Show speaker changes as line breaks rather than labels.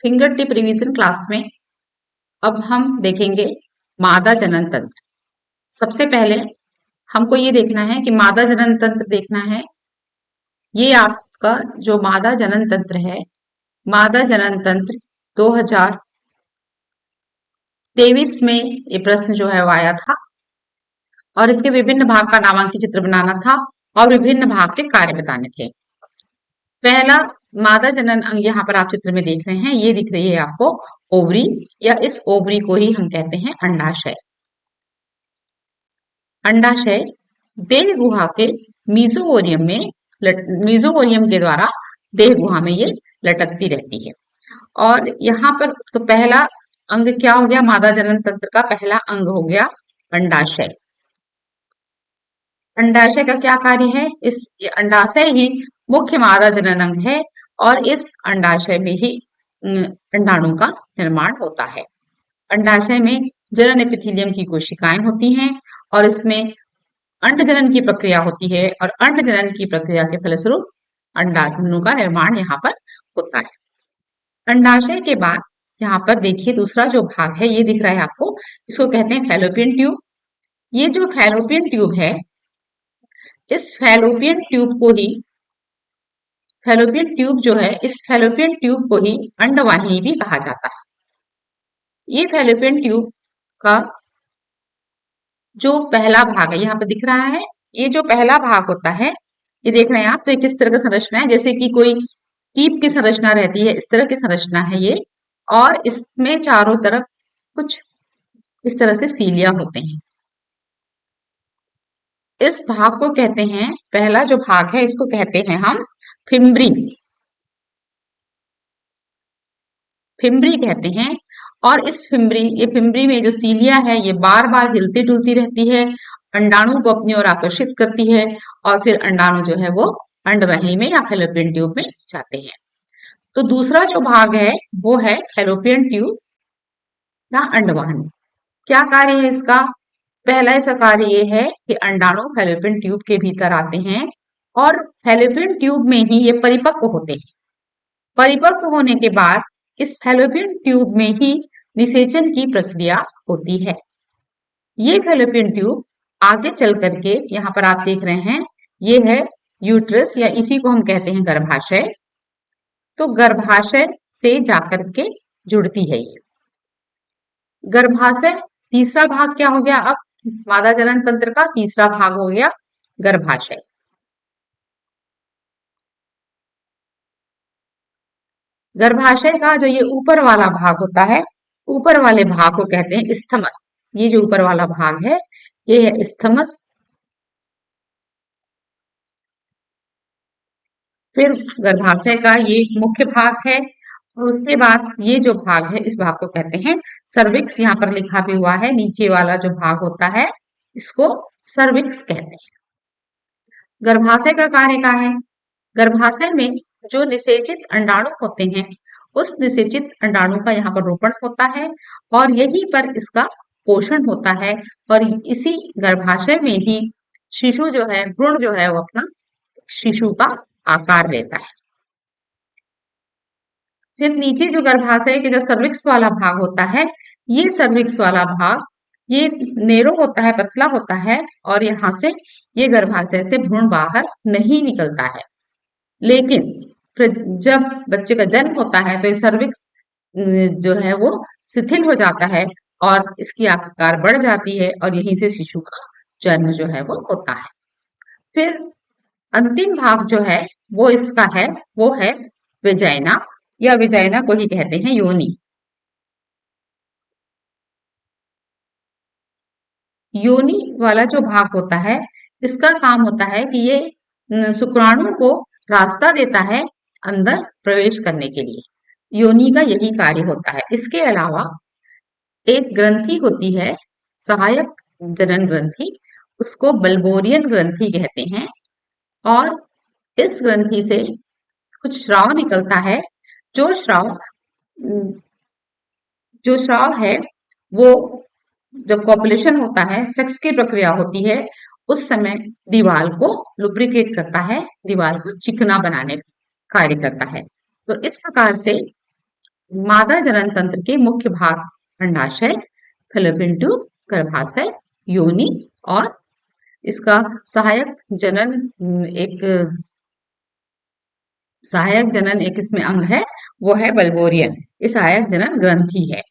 Finger tip revision class में अब हम देखेंगे मादा जनन तंत्र। सबसे पहले हमको ये देखना है कि मादा जनन तंत्र देखना है। ये आपका जो मादा जनन तंत्र है, मादा जनन तंत्र 2023 में ये प्रश्न जो है वो आया था और इसके विभिन्न भाग का नामांकित चित्र बनाना था और विभिन्न भाग के कार्य बताने थे। पहला मादा जनन अंग यहाँ पर आप चित्र में देख रहे हैं, ये दिख रही है आपको ओवरी, या इस ओवरी को ही हम कहते हैं अंडाशय। अंडाशय देह गुहा के मीजोवोरियम के द्वारा देह गुहा में ये लटकती रहती है। और यहाँ पर तो पहला अंग क्या हो गया, मादा जनन तंत्र का पहला अंग हो गया अंडाशय। अंडाशय का क्या कार्य है, ये अंडाशय ही मुख्य मादा जनन अंग है और इस अंडाशय में ही अंडाणु का निर्माण होता है। अंडाशय में जनन एपिथेलियम की कोशिकाएं होती हैं और इसमें अंड जनन की प्रक्रिया होती है और अंड जनन की प्रक्रिया के फलस्वरूप अंडाणु का निर्माण यहाँ पर होता है। अंडाशय के बाद यहाँ पर देखिए दूसरा जो भाग है ये दिख रहा है आपको, इसको कहते हैं फैलोपियन ट्यूब। ये जो फैलोपियन ट्यूब है, इस फैलोपियन ट्यूब जो है, इस फैलोपियन ट्यूब को ही अंडवाहिनी भी कहा जाता है। ये फैलोपियन ट्यूब का जो पहला भाग है यहाँ पे दिख रहा है, ये जो पहला भाग होता है ये देख रहे हैं आप, तो किस तरह का संरचना है, जैसे कि कोई कीप की संरचना रहती है, इस तरह की संरचना है ये। और इसमें चारों तरफ कुछ इस तरह से सीलिया होते हैं। इस भाग को कहते हैं, पहला जो भाग है इसको कहते हैं हम फिम्ब्री। फिम्ब्री कहते हैं। और इस ये फिम्ब्री में जो सीलिया है ये बार बार हिलती डुलती रहती है, अंडाणु को अपनी ओर आकर्षित करती है और फिर अंडाणु जो है वो अंडवाहिनी में या फैलोपियन ट्यूब में जाते हैं। तो दूसरा जो भाग है वो है फैलोपियन ट्यूब या अंडवाहिनी। क्या कार्य है इसका? पहला इसका कार्य ये है कि अंडाणु फैलोपियन ट्यूब के भीतर आते हैं और फैलोपियन ट्यूब में ही ये परिपक्व होते हैं। परिपक्व होने के बाद इस फैलोपियन ट्यूब में ही निषेचन की प्रक्रिया होती है। ये फैलोपियन ट्यूब आगे चल करके यहाँ पर आप देख रहे हैं, ये है यूट्रस या इसी को हम कहते हैं गर्भाशय। तो गर्भाशय से जाकर के जुड़ती है ये गर्भाशय। तीसरा भाग क्या हो गया, अब मादा जनन तंत्र का तीसरा भाग हो गया गर्भाशय। गर्भाशय का जो ये ऊपर वाला भाग होता है, ऊपर वाले भाग को कहते हैं स्थमस। ये जो ऊपर वाला भाग है ये है स्थमस। फिर गर्भाशय का ये मुख्य भाग है और उसके बाद ये जो भाग है इस भाग को कहते हैं सर्विक्स। यहाँ पर लिखा भी हुआ है, नीचे वाला जो भाग होता है इसको सर्विक्स कहते हैं। गर्भाशय का कार्य क्या है? गर्भाशय में जो निषेचित अंडाणु होते हैं उस निषेचित अंडाणु का यहाँ पर रोपण होता है और यहीं पर इसका पोषण होता है और इसी गर्भाशय में ही शिशु जो है, भ्रूण जो है वो अपना शिशु का आकार लेता है। फिर नीचे जो गर्भाशय के जो सर्विक्स वाला भाग होता है, ये सर्विक्स वाला भाग ये नेरो होता है, पतला होता है और यहाँ से ये गर्भाशय से भ्रूण बाहर नहीं निकलता है। लेकिन फिर जब बच्चे का जन्म होता है तो ये सर्विक्स जो है वो शिथिल हो जाता है और इसकी आकार बढ़ जाती है और यहीं से शिशु का जन्म जो है वो होता है। फिर अंतिम भाग जो है वो इसका है, वो है वेजाइना, या वेजाइना को ही कहते हैं योनि। योनि वाला जो भाग होता है इसका काम होता है कि ये शुक्राणु को रास्ता देता है अंदर प्रवेश करने के लिए। योनि का यही कार्य होता है। इसके अलावा एक ग्रंथि होती है सहायक जनन ग्रंथि, उसको बल्बोरियन ग्रंथि कहते हैं और इस ग्रंथि से कुछ स्राव निकलता है। जो स्राव जो स्राव है वो जब कॉपुलेशन होता है, सेक्स की प्रक्रिया होती है, उस समय दीवार को लुब्रिकेट करता है, दीवार को चिकना बनाने का कार्य करता है। तो इस प्रकार से मादा जनन तंत्र के मुख्य भाग अंडाशय, फैलोपियन ट्यूब, गर्भाशय, योनि और इसका सहायक जनन एक सहायक जनन एक इसमें अंग है, वो है बल्बोरियन। ये सहायक जनन ग्रंथि है।